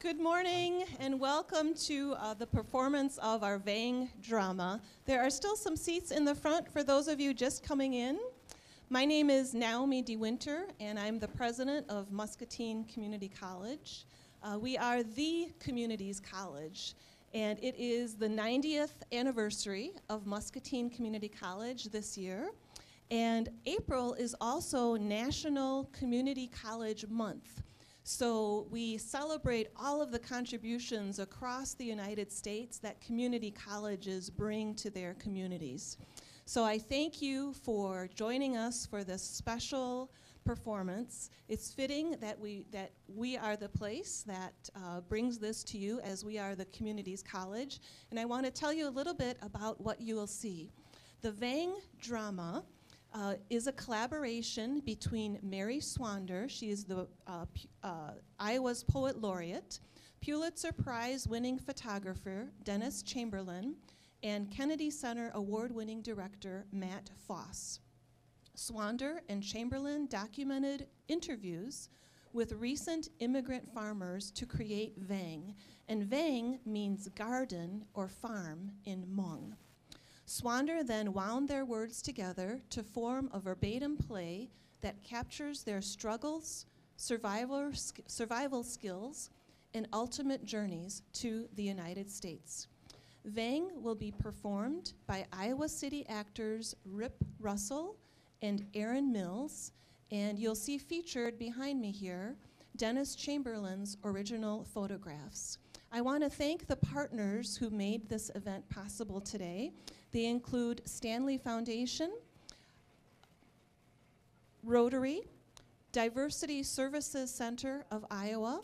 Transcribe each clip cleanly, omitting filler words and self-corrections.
Good morning and welcome to the performance of our Vang drama. There are still some seats in the front for those of you just coming in. My name is Naomi DeWinter and I'm the president of Muscatine Community College. We are the community's college, and it is the 90th anniversary of Muscatine Community College this year. And April is also National Community College Month. So we celebrate all of the contributions across the United States that community colleges bring to their communities. So I thank you for joining us for this special performance. It's fitting that we are the place that brings this to you, as we are the community's college. And I want to tell you a little bit about what you will see. The Vang drama is a collaboration between Mary Swander, she is the Iowa's Poet Laureate, Pulitzer Prize winning photographer Dennis Chamberlain, and Kennedy Center award-winning director Matt Foss. Swander and Chamberlain documented interviews with recent immigrant farmers to create Vang, and Vang means garden or farm in Hmong. Swander then wound their words together to form a verbatim play that captures their struggles, survival skills, and ultimate journeys to the United States. Vang will be performed by Iowa City actors Rip Russell and Aaron Mills, and you'll see featured behind me here Dennis Chamberlain's original photographs. I want to thank the partners who made this event possible today. They include Stanley Foundation, Rotary, Diversity Services Center of Iowa,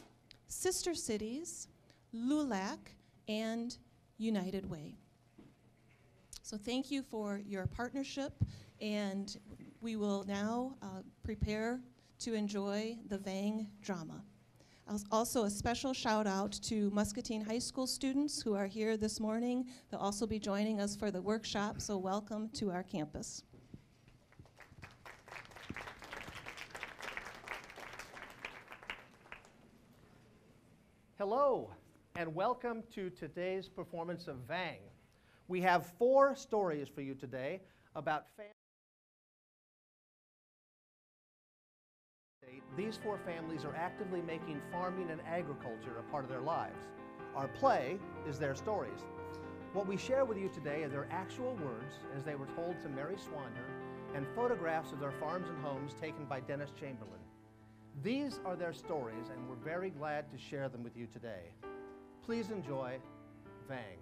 Sister Cities, LULAC, and United Way. So thank you for your partnership, and we will now prepare to enjoy the Vang drama. Also, a special shout out to Muscatine High School students who are here this morning. They'll also be joining us for the workshop, so welcome to our campus. Hello, and welcome to today's performance of Vang. We have 4 stories for you today about families. These 4 families are actively making farming and agriculture a part of their lives. Our play is their stories. What we share with you today are their actual words as they were told to Mary Swander, and photographs of their farms and homes taken by Dennis Chamberlain. These are their stories, and we're very glad to share them with you today. Please enjoy Vang.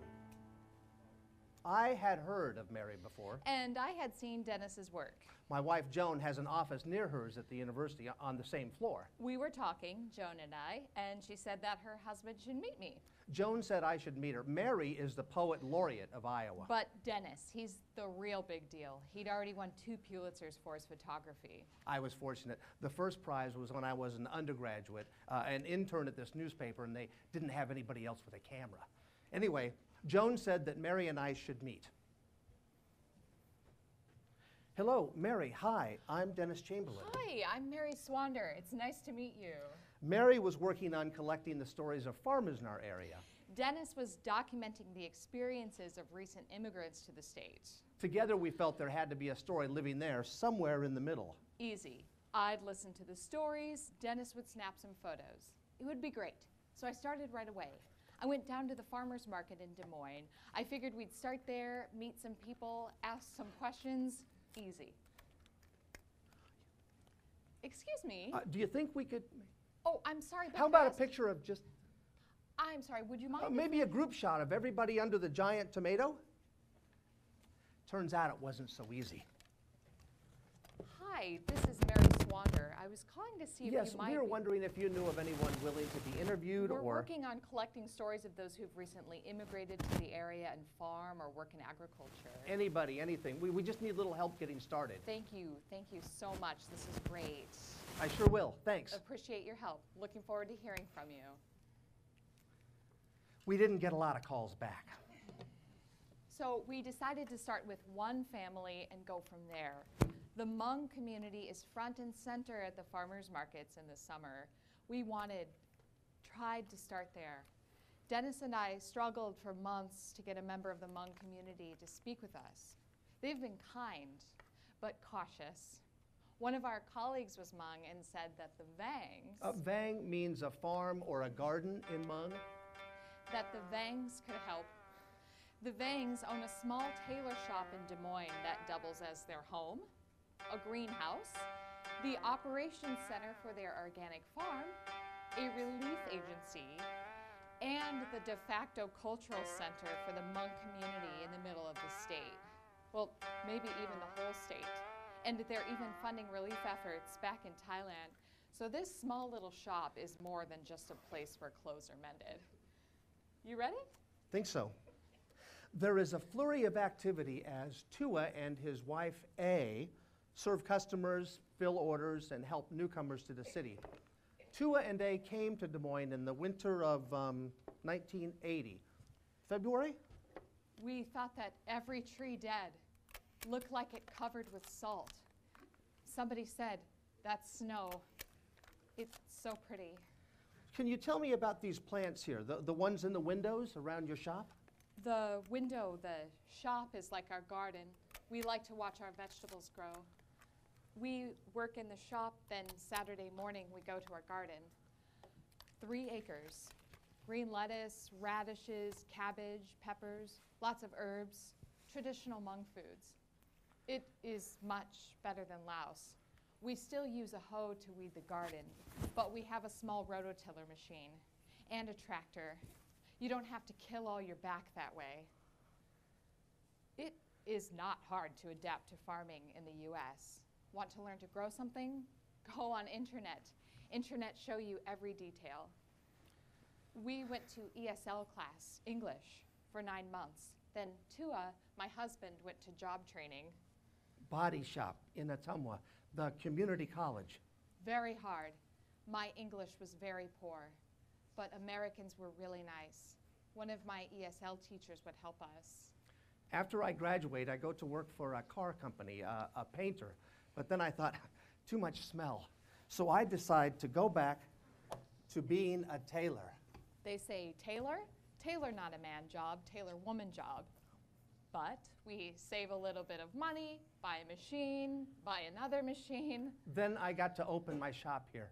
I had heard of Mary before. And I had seen Dennis's work. My wife Joan has an office near hers at the university on the same floor. We were talking, Joan and I, and she said that her husband should meet me. Joan said I should meet her. Mary is the Poet Laureate of Iowa. But Dennis, he's the real big deal. He'd already won 2 Pulitzers for his photography. I was fortunate. The first prize was when I was an undergraduate, an intern at this newspaper, and they didn't have anybody else with a camera. Anyway, Joan said that Mary and I should meet. Hello, Mary. Hi, I'm Dennis Chamberlain. Hi, I'm Mary Swander. It's nice to meet you. Mary was working on collecting the stories of farmers in our area. Dennis was documenting the experiences of recent immigrants to the state. Together we felt there had to be a story living there somewhere in the middle. Easy. I'd listen to the stories, Dennis would snap some photos. It would be great. So I started right away. I went down to the farmers market in Des Moines. I figured we'd start there, meet some people, ask some questions. Easy. Excuse me. Do you think we could... Oh, I'm sorry. How about a picture of just... I'm sorry, would you mind? Maybe a group shot of everybody under the giant tomato? Turns out it wasn't so easy. Hi, this is Mary Swander. I was calling to see if you might... Yes, we were wondering if you knew of anyone willing to be interviewed. We're working on collecting stories of those who've recently immigrated to the area and farm or work in agriculture. Anybody, anything. We just need a little help getting started. Thank you so much. This is great. I sure will. Thanks. Appreciate your help. Looking forward to hearing from you. We didn't get a lot of calls back. So we decided to start with one family and go from there. The Hmong community is front and center at the farmers markets in the summer. We wanted tried to start there. Dennis and I struggled for months to get a member of the Hmong community to speak with us. They've been kind, but cautious. One of our colleagues was Hmong and said that the Vangs... Vang means a farm or a garden in Hmong. That the Vangs could help. The Vangs own a small tailor shop in Des Moines that doubles as their home, a greenhouse, the operations center for their organic farm, a relief agency, and the de facto cultural center for the Hmong community in the middle of the state. Well, maybe even the whole state. And they're even funding relief efforts back in Thailand. So this small little shop is more than just a place where clothes are mended. You ready? Think so. There is a flurry of activity as Tua and his wife, A, serve customers, fill orders, and help newcomers to the city. Tua and A came to Des Moines in the winter of 1980. February? We thought that every tree dead looked like it covered with salt. Somebody said, "That's snow. It's so pretty." Can you tell me about these plants here, the ones in the windows around your shop? The window, the shop is like our garden. We like to watch our vegetables grow. We work in the shop, then Saturday morning we go to our garden. 3 acres. Green lettuce, radishes, cabbage, peppers, lots of herbs, traditional Hmong foods. It is much better than Laos. We still use a hoe to weed the garden, but we have a small rototiller machine and a tractor. You don't have to kill all your back that way. It is not hard to adapt to farming in the US. Want to learn to grow something? Go on internet. Internet show you every detail. We went to ESL class, English, for 9 months. Then Tua, my husband, went to job training. Body shop in Atumwa, the community college. Very hard. My English was very poor, but Americans were really nice. One of my ESL teachers would help us. After I graduate, I go to work for a car company, a painter. But then I thought, too much smell. So I decide to go back to being a tailor. They say tailor? Tailor not a man job, tailor woman job. But we save a little bit of money, buy a machine, buy another machine. Then I got to open my shop here.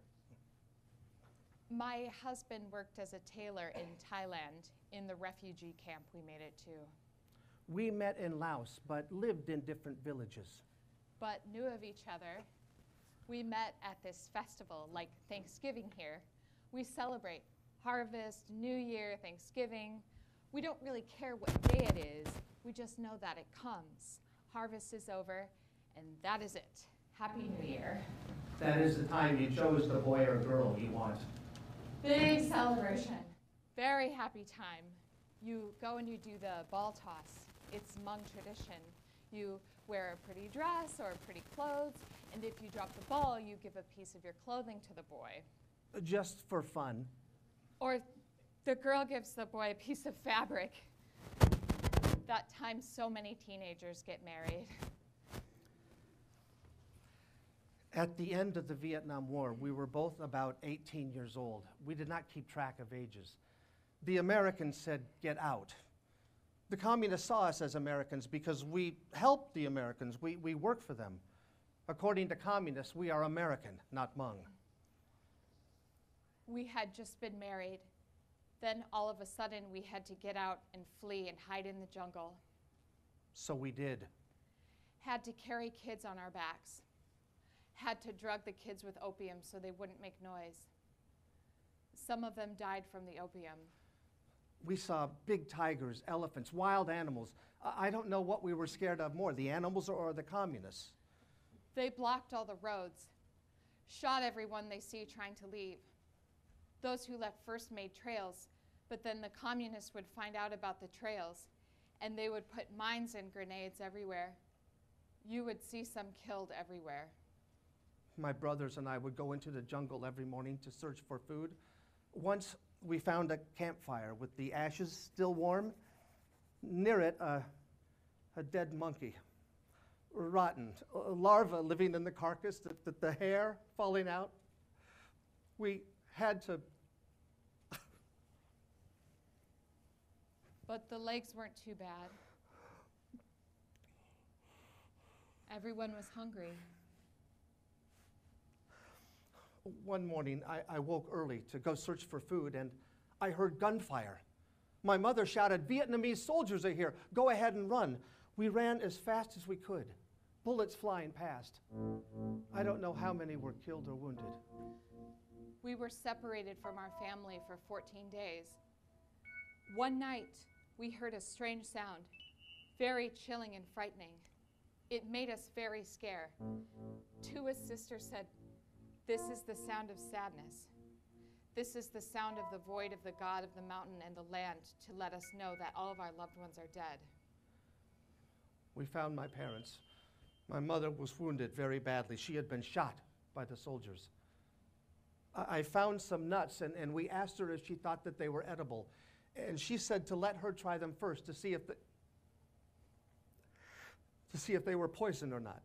My husband worked as a tailor in Thailand in the refugee camp we made it to. We met in Laos, but lived in different villages. But knew of each other. We met at this festival, like Thanksgiving here. We celebrate harvest, New Year, Thanksgiving. We don't really care what day it is. We just know that it comes. Harvest is over, and that is it. Happy New Year. That is the time you chose the boy or girl you want. Big celebration. Very happy time. You go and you do the ball toss. It's Hmong tradition. You wear a pretty dress or pretty clothes, and if you drop the ball, you give a piece of your clothing to the boy. Just for fun. Or the girl gives the boy a piece of fabric. That time so many teenagers get married. At the end of the Vietnam War, we were both about 18 years old. We did not keep track of ages. The Americans said, "Get out." The communists saw us as Americans because we helped the Americans. We worked for them. According to communists, we are American, not Hmong. We had just been married. Then all of a sudden we had to get out and flee and hide in the jungle. So we did. Had to carry kids on our backs. Had to drug the kids with opium so they wouldn't make noise. Some of them died from the opium. We saw big tigers, elephants, wild animals. I don't know what we were scared of more, the animals or the communists. They blocked all the roads, shot everyone they see trying to leave. Those who left first made trails, but then the communists would find out about the trails, and they would put mines and grenades everywhere. You would see some killed everywhere. My brothers and I would go into the jungle every morning to search for food. Once we found a campfire with the ashes still warm. Near it, a dead monkey, rotten, a larva living in the carcass, the hair falling out. We had to But the legs weren't too bad. Everyone was hungry. One morning, I woke early to go search for food, and I heard gunfire. My mother shouted, "Vietnamese soldiers are here. Go ahead and run." We ran as fast as we could, bullets flying past. I don't know how many were killed or wounded. We were separated from our family for 14 days. One night, we heard a strange sound, very chilling and frightening. It made us very scared. Tua's sister said, "This is the sound of sadness. This is the sound of the void of the God of the mountain and the land to let us know that all of our loved ones are dead." We found my parents. My mother was wounded very badly. She had been shot by the soldiers. I found some nuts, and we asked her if she thought that they were edible. And she said to let her try them first to see if they were poison or not.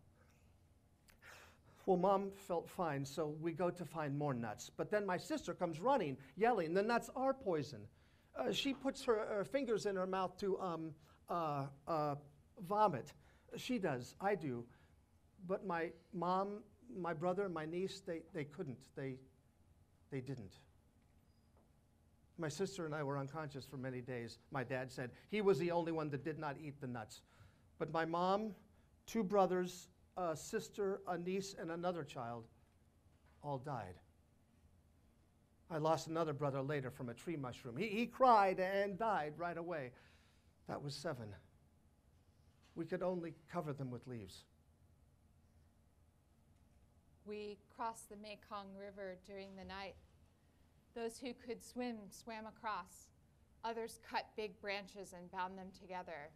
Well, Mom felt fine, so we go to find more nuts. But then my sister comes running, yelling, "The nuts are poison." She puts her fingers in her mouth to vomit. She does, I do. But my mom, my brother, and my niece, they couldn't. They didn't. My sister and I were unconscious for many days. My dad said he was the only one that did not eat the nuts. But my mom, 2 brothers, a sister, a niece, and another child all died. I lost another brother later from a tree mushroom. He cried and died right away. That was 7. We could only cover them with leaves. We crossed the Mekong River during the night. Those who could swim swam across. Others cut big branches and bound them together.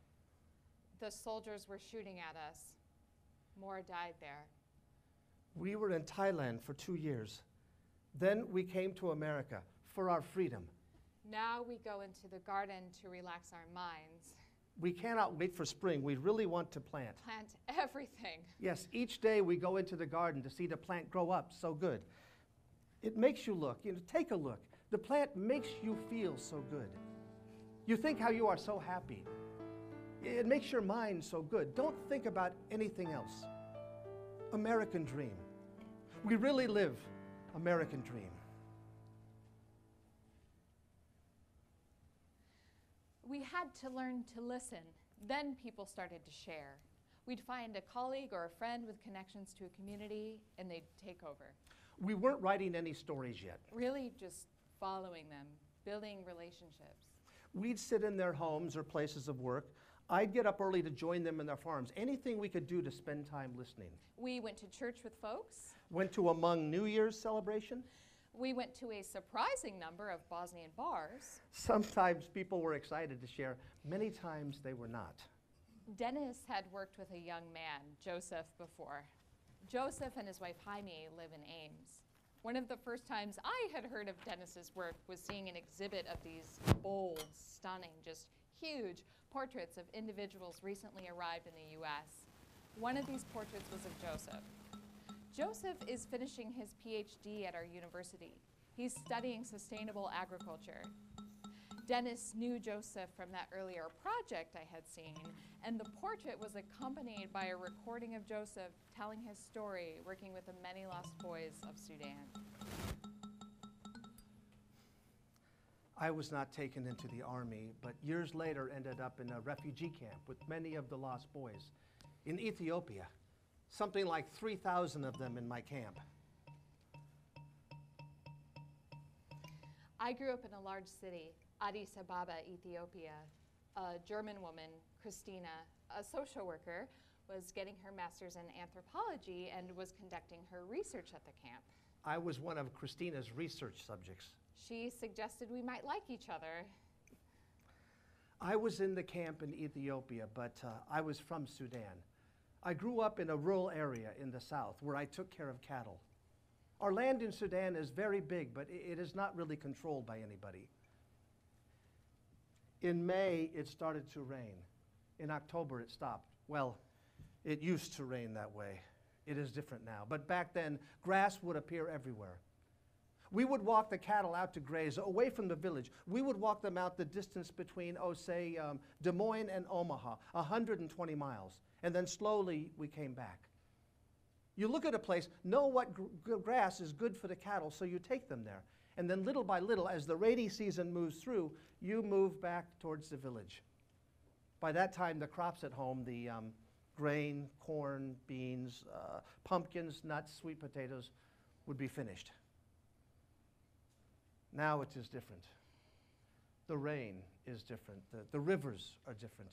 The soldiers were shooting at us. More died there. We were in Thailand for 2 years. Then we came to America for our freedom. Now we go into the garden to relax our minds. We cannot wait for spring. We really want to plant. Plant everything. Yes, each day we go into the garden to see the plant grow up so good. It makes you look. Take a look. The plant makes you feel so good. You think how you are so happy. It makes your mind so good. Don't think about anything else. American dream. We really live American dream. We had to learn to listen. Then people started to share. We'd find a colleague or a friend with connections to a community, and they'd take over. We weren't writing any stories yet. Really just following them, building relationships. We'd sit in their homes or places of work. I'd get up early to join them in their farms. Anything we could do to spend time listening. We went to church with folks. Went to a Hmong New Year's celebration. We went to a surprising number of Bosnian bars. Sometimes people were excited to share. Many times they were not. Dennis had worked with a young man, Joseph, before. Joseph and his wife Jaime live in Ames. One of the first times I had heard of Dennis's work was seeing an exhibit of these bold, stunning, just huge portraits of individuals recently arrived in the US. One of these portraits was of Joseph. Joseph is finishing his PhD at our university. He's studying sustainable agriculture. Dennis knew Joseph from that earlier project I had seen, and the portrait was accompanied by a recording of Joseph telling his story, working with the many lost boys of Sudan. I was not taken into the army, but years later ended up in a refugee camp with many of the lost boys in Ethiopia. Something like 3,000 of them in my camp. I grew up in a large city, Addis Ababa, Ethiopia. A German woman, Christina, a social worker, was getting her master's in anthropology and was conducting her research at the camp. I was one of Christina's research subjects. She suggested we might like each other. I was in the camp in Ethiopia, but I was from Sudan. I grew up in a rural area in the south where I took care of cattle. Our land in Sudan is very big, but it is not really controlled by anybody. In May, it started to rain. In October, it stopped. Well, it used to rain that way. It is different now. But back then, grass would appear everywhere. We would walk the cattle out to graze, away from the village. We would walk them out the distance between, say, Des Moines and Omaha, 120 miles. And then slowly we came back. You look at a place, know what grass is good for the cattle, so you take them there. And then little by little, as the rainy season moves through, you move back towards the village. By that time, the crops at home, the grain, corn, beans, pumpkins, nuts, sweet potatoes, would be finished. Now it is different. The rain is different. The rivers are different.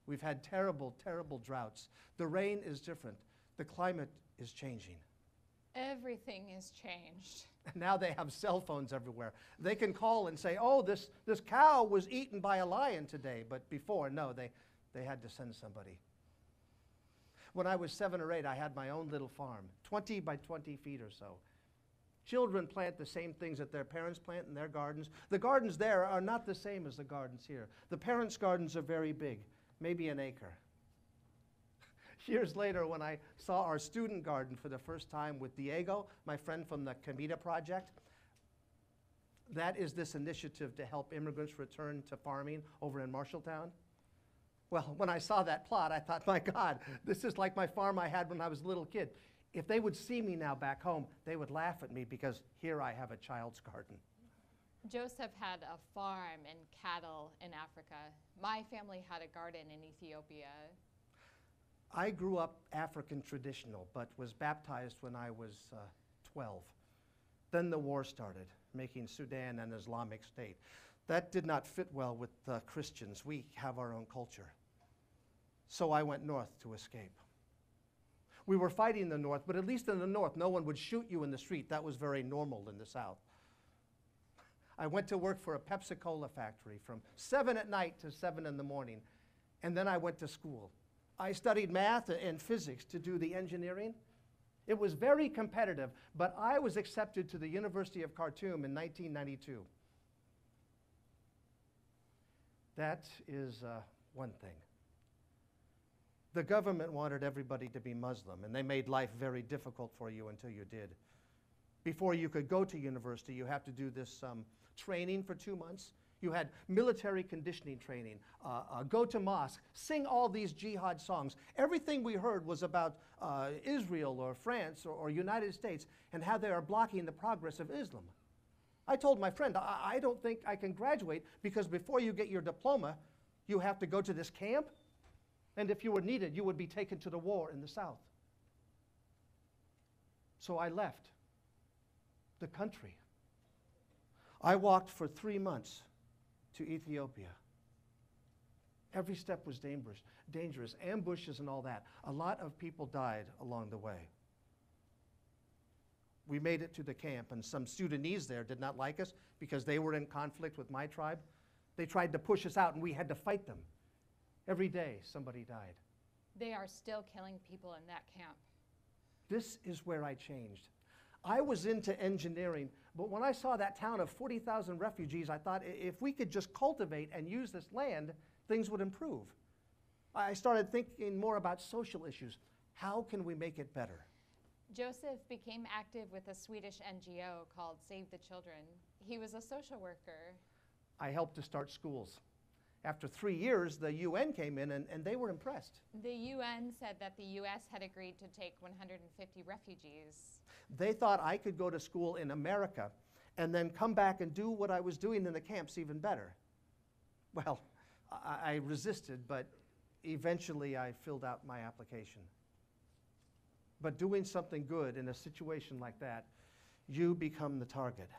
We've had terrible, terrible droughts. The rain is different. The climate is changing. Everything is changed. Now they have cell phones everywhere. They can call and say, oh, this cow was eaten by a lion today. But before, no, they had to send somebody. When I was 7 or 8, I had my own little farm, 20 by 20 feet or so. Children plant the same things that their parents plant in their gardens. The gardens there are not the same as the gardens here. The parents' gardens are very big, maybe an acre. Years later, when I saw our student garden for the first time with Diego, my friend from the Comida Project, that is this initiative to help immigrants return to farming over in Marshalltown. Well, when I saw that plot, I thought, my God, this is like my farm I had when I was a little kid. If they would see me now back home, they would laugh at me because here I have a child's garden. Joseph had a farm and cattle in Africa. My family had a garden in Ethiopia. I grew up African traditional, but was baptized when I was 12. Then the war started, making Sudan an Islamic state. That did not fit well with Christians. We have our own culture. So I went north to escape. We were fighting the north, but at least in the north, no one would shoot you in the street. That was very normal in the south. I went to work for a Pepsi-Cola factory from 7 at night to 7 in the morning, and then I went to school. I studied math and physics to do the engineering. It was very competitive, but I was accepted to the University of Khartoum in 1992. That is one thing. The government wanted everybody to be Muslim, and they made life very difficult for you until you did. Before you could go to university, you have to do this training for 2 months. You had military conditioning training, go to mosque, sing all these jihad songs. Everything we heard was about Israel or France or United States and how they are blocking the progress of Islam. I told my friend, I don't think I can graduate because before you get your diploma, you have to go to this camp, and if you were needed, you would be taken to the war in the south. So I left the country. I walked for 3 months to Ethiopia. Every step was dangerous, ambushes and all that. A lot of people died along the way. We made it to the camp, and some Sudanese there did not like us because they were in conflict with my tribe. They tried to push us out, and we had to fight them. Every day, somebody died. They are still killing people in that camp. This is where I changed. I was into engineering, but when I saw that town of 40,000 refugees, I thought if we could just cultivate and use this land, things would improve. I started thinking more about social issues. How can we make it better? Joseph became active with a Swedish NGO called Save the Children. He was a social worker. I helped to start schools. After 3 years, the UN came in and they were impressed. The UN said that the US had agreed to take 150 refugees. They thought I could go to school in America and then come back and do what I was doing in the camps even better. Well, I resisted, but eventually I filled out my application. But doing something good in a situation like that, you become the target.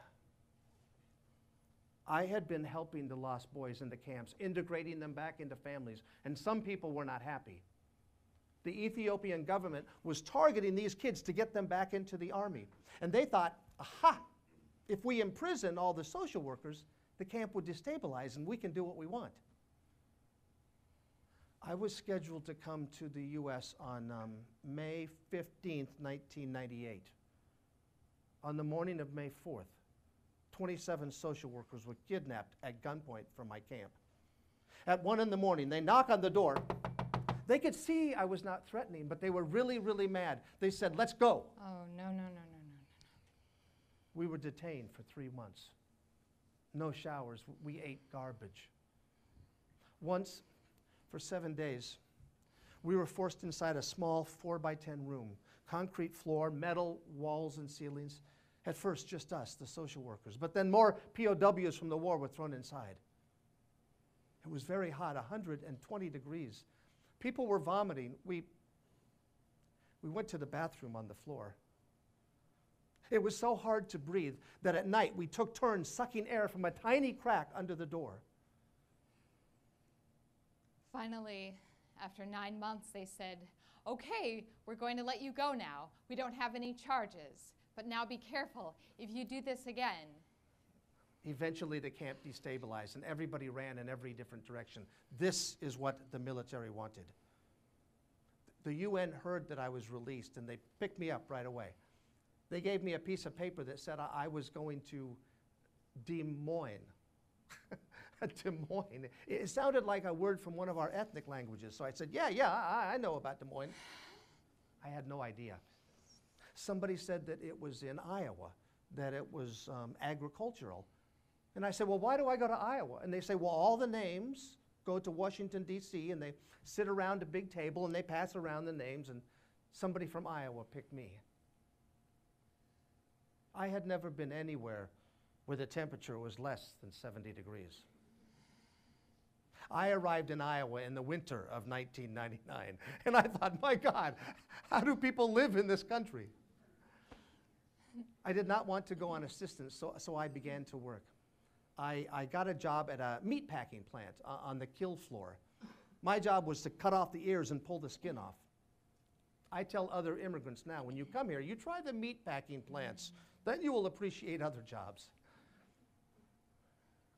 I had been helping the lost boys in the camps, integrating them back into families, and some people were not happy. The Ethiopian government was targeting these kids to get them back into the army. And they thought, aha, if we imprison all the social workers, the camp would destabilize and we can do what we want. I was scheduled to come to the US on May 15th, 1998. On the morning of May 4th, 27 social workers were kidnapped at gunpoint from my camp. At 1 in the morning, they knock on the door. They could see I was not threatening, but they were really, really mad. They said, let's go. Oh, no. We were detained for 3 months. No showers. We ate garbage. Once, for 7 days, we were forced inside a small 4x10 room, concrete floor, metal walls and ceilings. At first, just us, the social workers. But then more POWs from the war were thrown inside. It was very hot, 120 degrees. People were vomiting. We went to the bathroom on the floor. It was so hard to breathe that at night we took turns sucking air from a tiny crack under the door. Finally, after 9 months, they said, "Okay, we're going to let you go now. We don't have any charges. But now be careful if you do this again." Eventually, the camp destabilized, and everybody ran in every different direction. This is what the military wanted. The UN heard that I was released, and they picked me up right away. They gave me a piece of paper that said I was going to Des Moines. Des Moines. It sounded like a word from one of our ethnic languages. So I said, yeah, I know about Des Moines. I had no idea. Somebody said that it was in Iowa, that it was agricultural. And I said, well, why do I go to Iowa? And they say, well, all the names go to Washington, D.C., and they sit around a big table, and they pass around the names, and somebody from Iowa picked me. I had never been anywhere where the temperature was less than 70 degrees. I arrived in Iowa in the winter of 1999, and I thought, my God, how do people live in this country? I did not want to go on assistance, so I began to work. I got a job at a meat packing plant on the kill floor. My job was to cut off the ears and pull the skin off. I tell other immigrants now, when you come here, you try the meat packing plants. Then you will appreciate other jobs.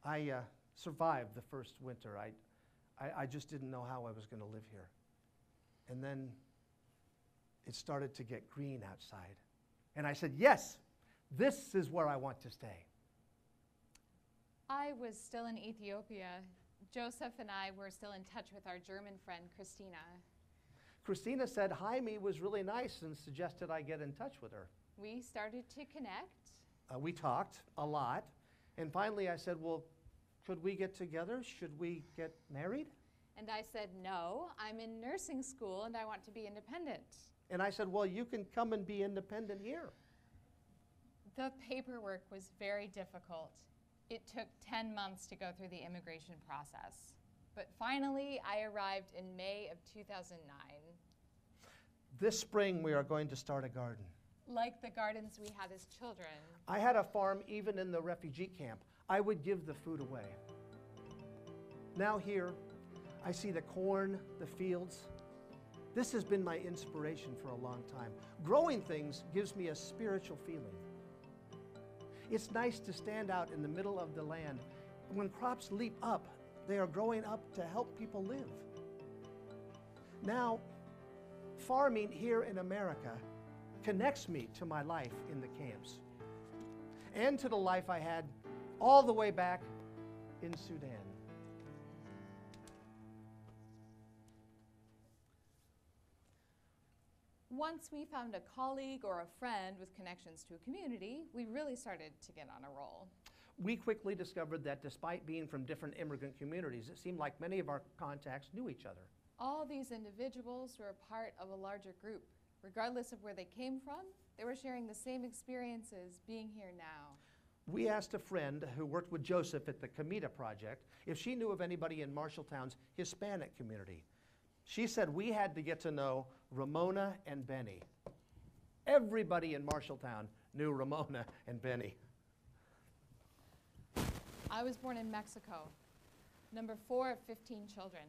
I survived the first winter. I just didn't know how I was going to live here. And then it started to get green outside. And I said, yes, this is where I want to stay. I was still in Ethiopia. Joseph and I were still in touch with our German friend, Christina. Christina said Jaime was really nice and suggested I get in touch with her. We started to connect. We talked a lot. And finally I said, well, could we get together? Should we get married? And I said, no, I'm in nursing school and I want to be independent. And I said, well, you can come and be independent here. The paperwork was very difficult. It took 10 months to go through the immigration process. But finally, I arrived in May of 2009. This spring, we are going to start a garden. Like the gardens we had as children. I had a farm even in the refugee camp. I would give the food away. Now here, I see the corn, the fields. This has been my inspiration for a long time. Growing things gives me a spiritual feeling. It's nice to stand out in the middle of the land. When crops leap up, they are growing up to help people live. Now, farming here in America connects me to my life in the camps and to the life I had all the way back in Sudan. Once we found a colleague or a friend with connections to a community, we really started to get on a roll. We quickly discovered that despite being from different immigrant communities, it seemed like many of our contacts knew each other. All these individuals were a part of a larger group. Regardless of where they came from, they were sharing the same experiences being here now. We asked a friend who worked with Joseph at the Comida Project if she knew of anybody in Marshalltown's Hispanic community. She said we had to get to know Ramona and Benny. Everybody in Marshalltown knew Ramona and Benny. I was born in Mexico, number 4 of 15 children.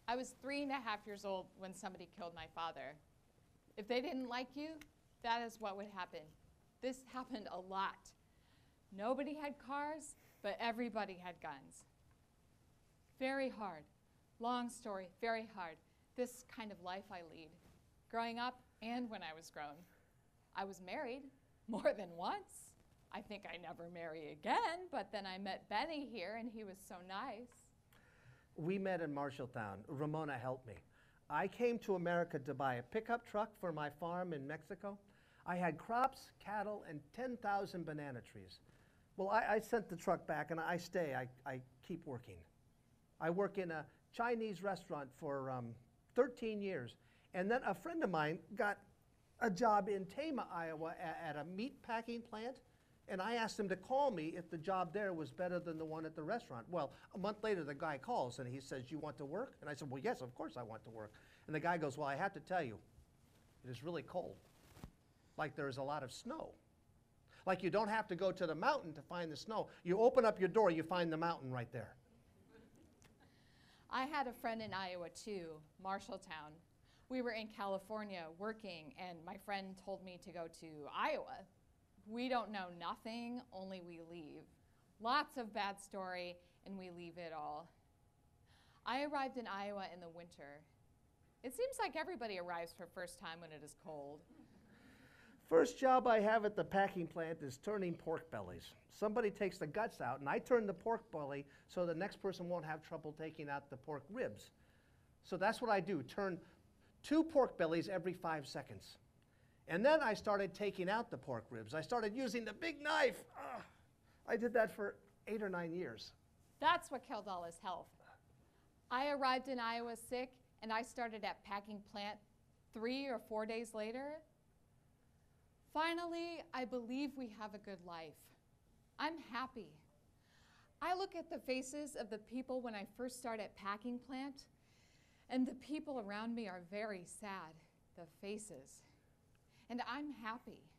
I was 3.5 years old when somebody killed my father. If they didn't like you, that is what would happen. This happened a lot. Nobody had cars, but everybody had guns. Very hard. Long story, very hard. This kind of life I lead, growing up and when I was grown. I was married more than once. I think I never marry again, but then I met Benny here and he was so nice. We met in Marshalltown. Ramona helped me. I came to America to buy a pickup truck for my farm in Mexico. I had crops, cattle, and 10,000 banana trees. Well, I sent the truck back, and I stay. I keep working. I work in a Chinese restaurant for 13 years. And then a friend of mine got a job in Tama, Iowa at a meat packing plant. And I asked him to call me if the job there was better than the one at the restaurant. Well, a month later, the guy calls and he says, "You want to work?" And I said, "Well, yes, of course I want to work." And the guy goes, "Well, I have to tell you, it is really cold. Like there's a lot of snow. Like you don't have to go to the mountain to find the snow. You open up your door, you find the mountain right there." I had a friend in Iowa too, Marshalltown. We were in California working, and my friend told me to go to Iowa. We don't know nothing, only we leave. Lots of bad story, and we leave it all. I arrived in Iowa in the winter. It seems like everybody arrives for first time when it is cold. First job I have at the packing plant is turning pork bellies. Somebody takes the guts out, and I turn the pork belly so the next person won't have trouble taking out the pork ribs. So that's what I do, turn 2 pork bellies every 5 seconds. And then I started taking out the pork ribs. I started using the big knife. I did that for 8 or 9 years. That's what killed all his health. I arrived in Iowa sick, and I started at packing plant 3 or 4 days later. Finally, I believe we have a good life. I'm happy. I look at the faces of the people when I first started at packing plant, and the people around me are very sad, the faces. And I'm happy.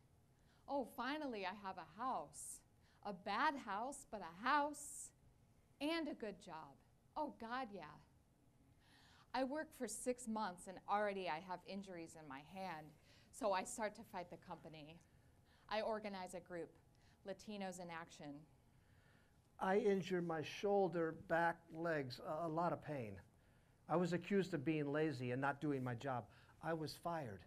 Oh, finally I have a house. A bad house, but a house and a good job. Oh God, yeah. I worked for 6 months and already I have injuries in my hand. So I start to fight the company. I organize a group, Latinos in Action. I injured my shoulder, back, legs, a lot of pain. I was accused of being lazy and not doing my job. I was fired.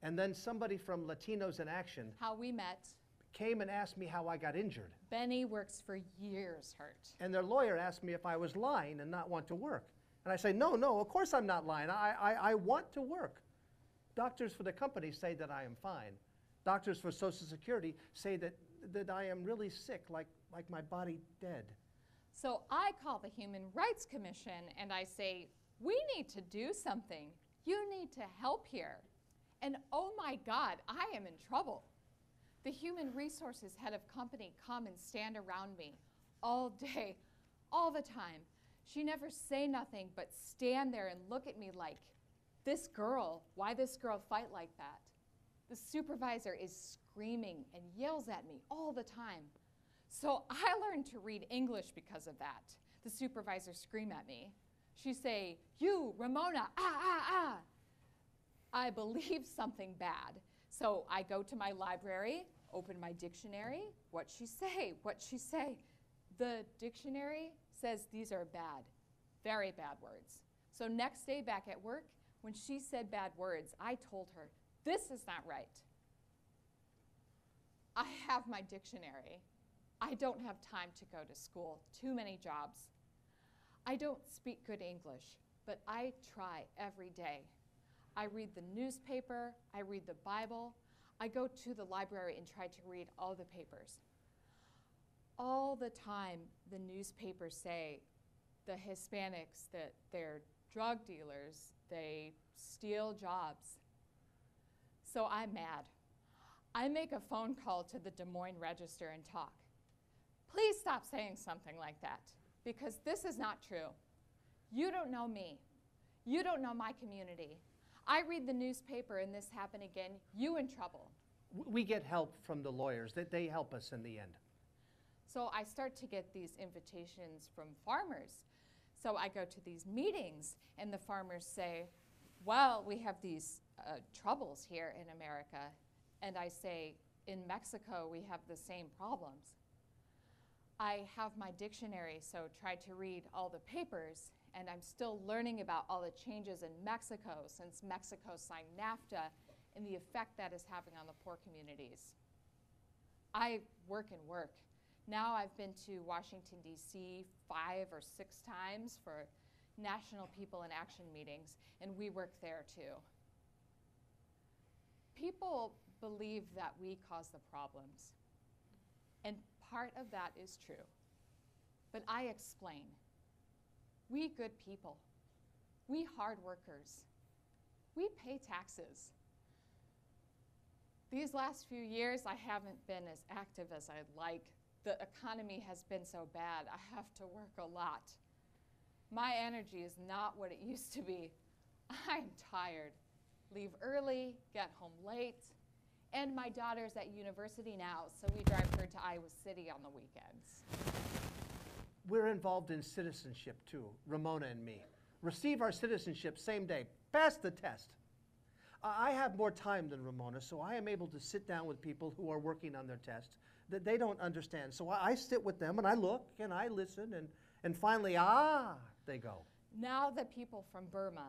And then somebody from Latinos in Action How we met. Came and asked me how I got injured. Benny works for years hurt. And their lawyer asked me if I was lying and not want to work. And I say, no, of course I'm not lying. I want to work. Doctors for the company say that I am fine. Doctors for Social Security say that I am really sick, like my body dead. So I call the Human Rights Commission and I say, we need to do something. You need to help here. And oh my God, I am in trouble. The human resources head of company come and stand around me all day, all the time. She never say nothing but stand there and look at me like, this girl, why this girl fight like that? The supervisor is screaming and yells at me all the time. So I learned to read English because of that. The supervisor scream at me. She say, you, Ramona, I believe something bad. So I go to my library, open my dictionary. What she say? The dictionary says these are bad, very bad words. So next day back at work, when she said bad words, I told her, this is not right. I have my dictionary. I don't have time to go to school, too many jobs. I don't speak good English, but I try every day. I read the newspaper, I read the Bible, I go to the library and try to read all the papers. All the time, the newspapers say the Hispanics, that they're drug dealers, they steal jobs. So I'm mad. I make a phone call to the Des Moines Register and talk. Please stop saying something like that, because this is not true. You don't know me. You don't know my community. I read the newspaper and this happened again, you in trouble. We get help from the lawyers. They help us in the end. So I start to get these invitations from farmers. So I go to these meetings and the farmers say, well, we have these troubles here in America. And I say, in Mexico, we have the same problems. I have my dictionary, so try to read all the papers, and I'm still learning about all the changes in Mexico since Mexico signed NAFTA and the effect that is having on the poor communities. I work and work. Now I've been to Washington, D.C. 5 or 6 times for National People in Action meetings, and we work there too. People believe that we cause the problems. And part of that is true. But I explain. We good people. We hard workers. We pay taxes. These last few years, I haven't been as active as I'd like. The economy has been so bad, I have to work a lot. My energy is not what it used to be. I'm tired. Leave early, get home late, and my daughter's at university now, so we drive her to Iowa City on the weekends. We're involved in citizenship too, Ramona and me. Receive our citizenship same day. Pass the test. I have more time than Ramona, so I am able to sit down with people who are working on their test that they don't understand. So I sit with them and I look and I listen and finally, they go. Now the people from Burma,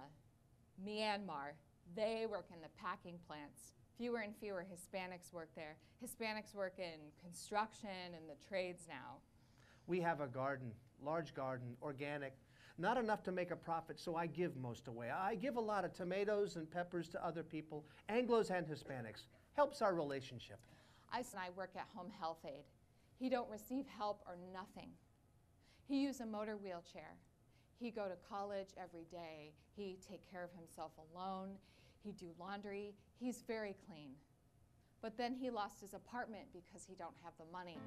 Myanmar, they work in the packing plants. Fewer and fewer Hispanics work there. Hispanics work in construction and the trades now. We have a garden, large garden, organic. Not enough to make a profit, so I give most away. I give a lot of tomatoes and peppers to other people, Anglos and Hispanics. Helps our relationship. I work at Home Health Aid. He don't receive help or nothing. He use a motor wheelchair. He go to college every day. He take care of himself alone. He do laundry. He's very clean. But then he lost his apartment because he don't have the money.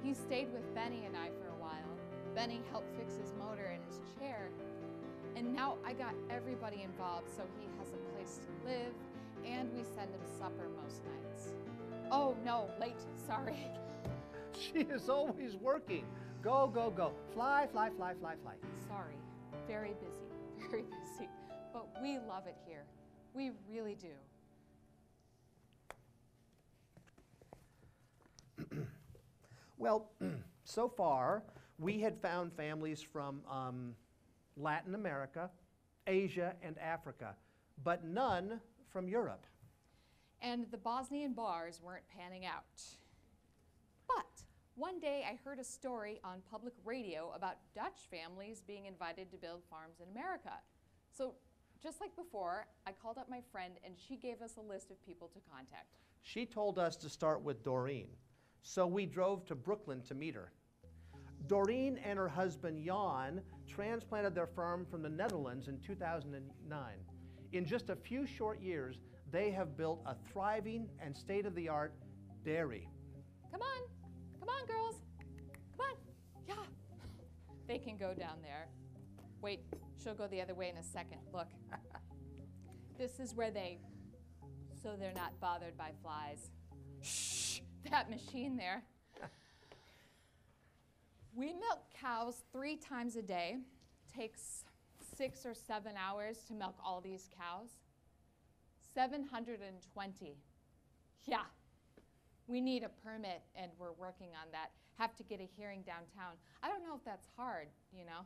He stayed with Benny and I for a while. Benny helped fix his motor and his chair. And now I got everybody involved so he has a place to live and we send him supper most nights. Oh no, late, sorry. She is always working. Go, go, go. Fly, fly, fly, fly, fly. Sorry, very busy, very busy. But we love it here. We really do. Well, so far, we had found families from Latin America, Asia, and Africa, but none from Europe. And the Bosnian bars weren't panning out. But one day I heard a story on public radio about Dutch families being invited to build farms in America. So just like before, I called up my friend and she gave us a list of people to contact. She told us to start with Doreen, so we drove to Brooklyn to meet her. Doreen and her husband Jan transplanted their farm from the Netherlands in 2009. In just a few short years, they have built a thriving and state-of-the-art dairy. Come on girls, come on, yeah. They can go down there. Wait, she'll go the other way in a second, look. This is where so they're not bothered by flies. Shh, that machine there. We milk cows 3 times a day. Takes 6 or 7 hours to milk all these cows. 720. Yeah, we need a permit and we're working on that. Have to get a hearing downtown. I don't know if that's hard, you know.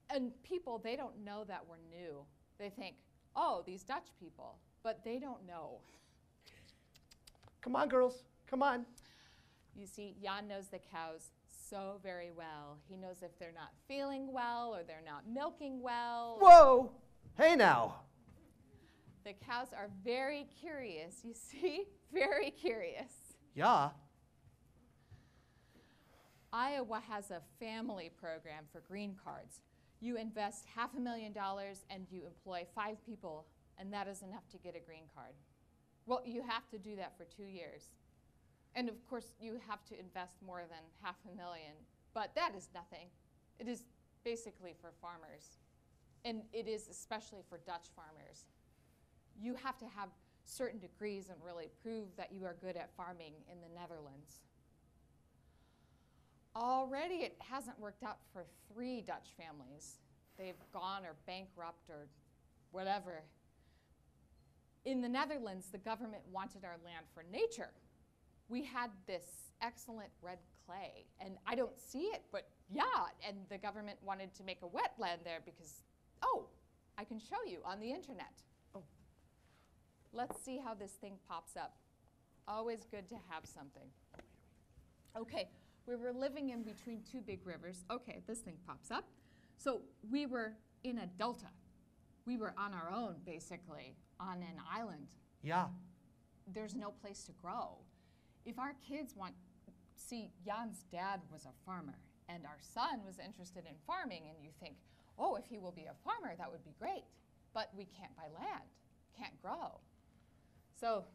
And people, they don't know that we're new. They think, oh, these Dutch people, but they don't know. Come on, girls, come on. You see, Jan knows the cows so very well. He knows if they're not feeling well or they're not milking well. Whoa, hey now. The cows are very curious, you see, very curious. Yeah. Iowa has a family program for green cards. You invest $500,000 and you employ 5 people, and that is enough to get a green card. Well, you have to do that for 2 years. And of course, you have to invest more than $500,000, but that is nothing. It is basically for farmers, and it is especially for Dutch farmers. You have to have certain degrees and really prove that you are good at farming in the Netherlands. Already it hasn't worked out for 3 Dutch families. They've gone or bankrupt or whatever. In the Netherlands, the government wanted our land for nature. We had this excellent red clay, and I don't see it, but yeah, and the government wanted to make a wetland there because, oh, I can show you on the internet. Oh. Let's see how this thing pops up. Always good to have something. Okay, we were living in between 2 big rivers. Okay, this thing pops up. So we were in a delta. We were on our own, basically, on an island. Yeah. there's no place to grow. If our kids see, Jan's dad was a farmer, and our son was interested in farming, and you think, oh, if he will be a farmer, that would be great. But we can't buy land, can't grow. So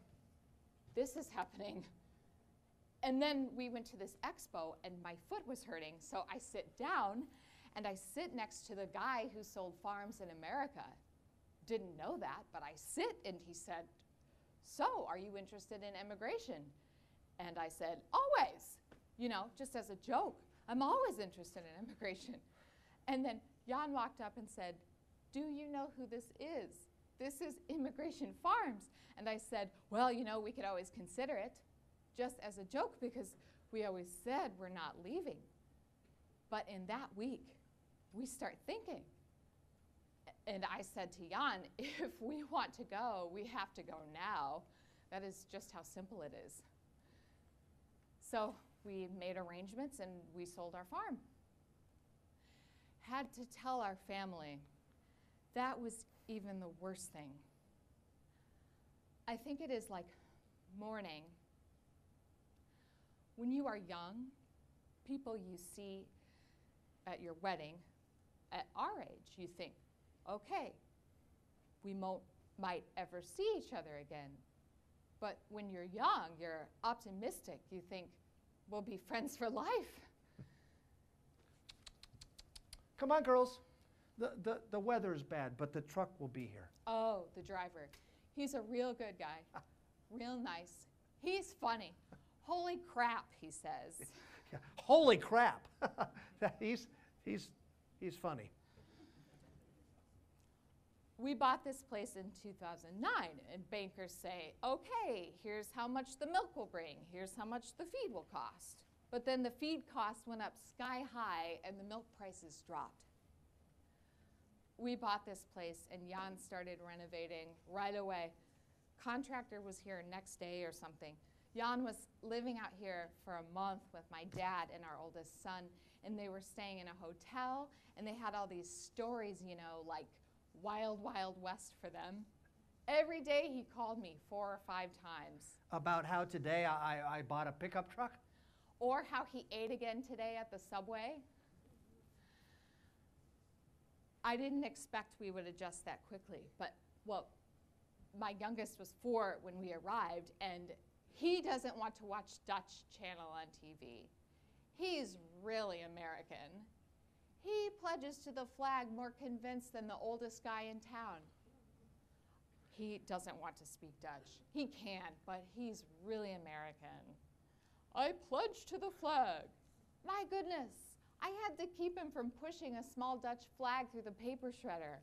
this is happening. And then we went to this expo, and my foot was hurting, so I sit down, and I sit next to the guy who sold farms in America. Didn't know that, but I sit, and he said, so are you interested in immigration? And I said, always, just as a joke. I'm always interested in immigration. And then Jan walked up and said, do you know who this is? This is Immigration Farms. And I said, well, we could always consider it, just as a joke, because we always said we're not leaving. But in that week, we start thinking. And I said to Jan, if we want to go, we have to go now. That is just how simple it is. So we made arrangements and we sold our farm. Had to tell our family. That was even the worst thing. I think it is like mourning. When you are young, people you see at your wedding, at our age, you think, okay, we might ever see each other again. But when you're young, you're optimistic. You think, we'll be friends for life. Come on, girls. The weather is bad, but the truck will be here. Oh, the driver. He's a real good guy. Real nice. He's funny. Holy crap, he says. Yeah. Holy crap. he's funny. We bought this place in 2009, and bankers say, okay, here's how much the milk will bring. Here's how much the feed will cost. But then the feed cost went up sky high, and the milk prices dropped. We bought this place, and Jan started renovating right away. Contractor was here next day or something. Jan was living out here for a month with my dad and our oldest son, and they were staying in a hotel, and they had all these stories, like Wild, Wild West for them. Every day he called me 4 or 5 times. About how today I bought a pickup truck? Or how he ate again today at the subway. I didn't expect we would adjust that quickly, but, well, my youngest was 4 when we arrived, and he doesn't want to watch Dutch channel on TV. He's really American. He pledges to the flag more convinced than the oldest guy in town. He doesn't want to speak Dutch. He can, but he's really American. I pledge to the flag. My goodness, I had to keep him from pushing a small Dutch flag through the paper shredder.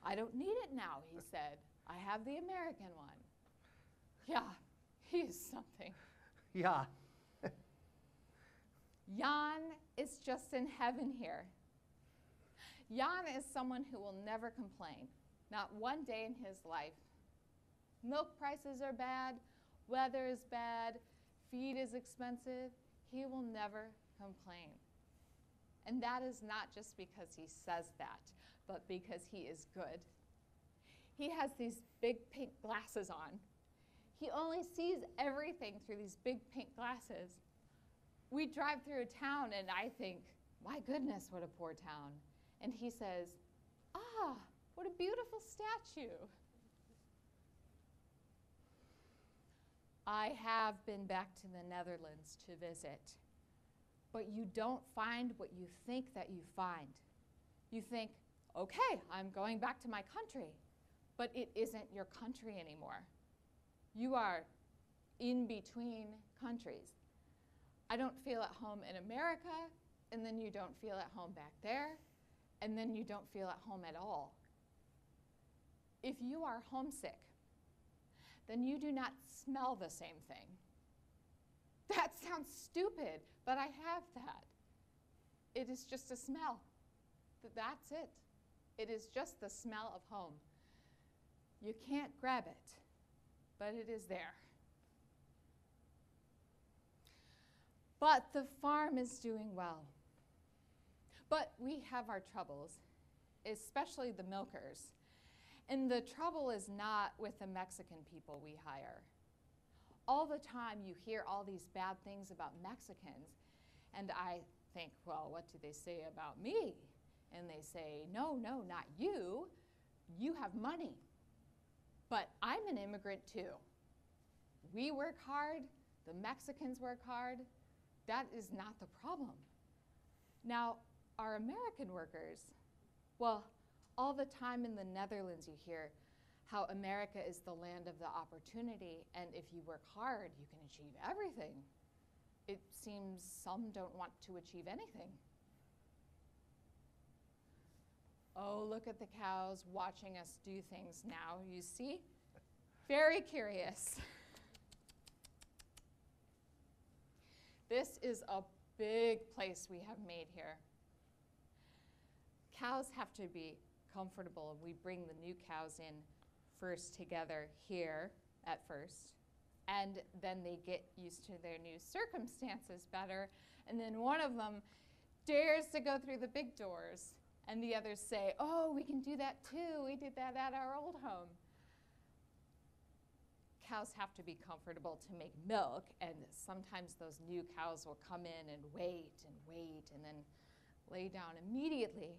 I don't need it now, he said. I have the American one. Yeah, he's something. Yeah. Jan is just in heaven here. Jan is someone who will never complain, not one day in his life. Milk prices are bad, weather is bad, feed is expensive. He will never complain. And that is not just because he says that, but because he is good. He has these big pink glasses on. He only sees everything through these big pink glasses. We drive through a town and I think, my goodness, what a poor town. And he says, ah, what a beautiful statue. I have been back to the Netherlands to visit, but you don't find what you think that you find. You think, okay, I'm going back to my country, but it isn't your country anymore. You are in between countries. I don't feel at home in America, and then you don't feel at home back there, and then you don't feel at home at all. If you are homesick, then you do not smell the same thing. That sounds stupid, but I have that. It is just a smell. That's it. It is just the smell of home. You can't grab it, but it is there. But the farm is doing well. But we have our troubles, especially the milkers. And the trouble is not with the Mexican people we hire. all the time you hear all these bad things about Mexicans, and I think, well, what do they say about me? And they say, no, no, not you. You have money. But I'm an immigrant too. We work hard, the Mexicans work hard. That is not the problem. Now, our American workers, well, all the time in the Netherlands you hear how America is the land of the opportunity, and if you work hard, you can achieve everything. It seems some don't want to achieve anything. Oh, look at the cows watching us do things now, you see? Very curious. This is a big place we have made here. Cows have to be comfortable. We bring the new cows in first together here at first, and then they get used to their new circumstances better, and then one of them dares to go through the big doors, and the others say, oh, we can do that too. We did that at our old home. Cows have to be comfortable to make milk, and sometimes those new cows will come in and wait, and then lay down immediately.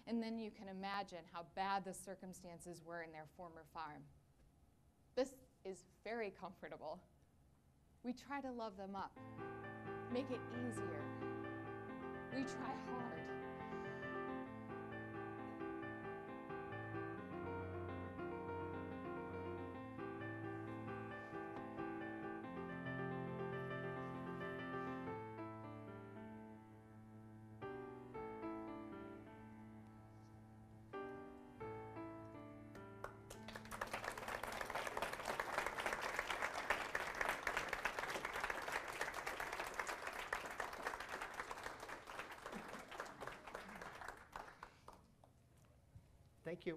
And then you can imagine how bad the circumstances were in their former farm. This is very comfortable. We try to love them up, make it easier. We try hard. Thank you.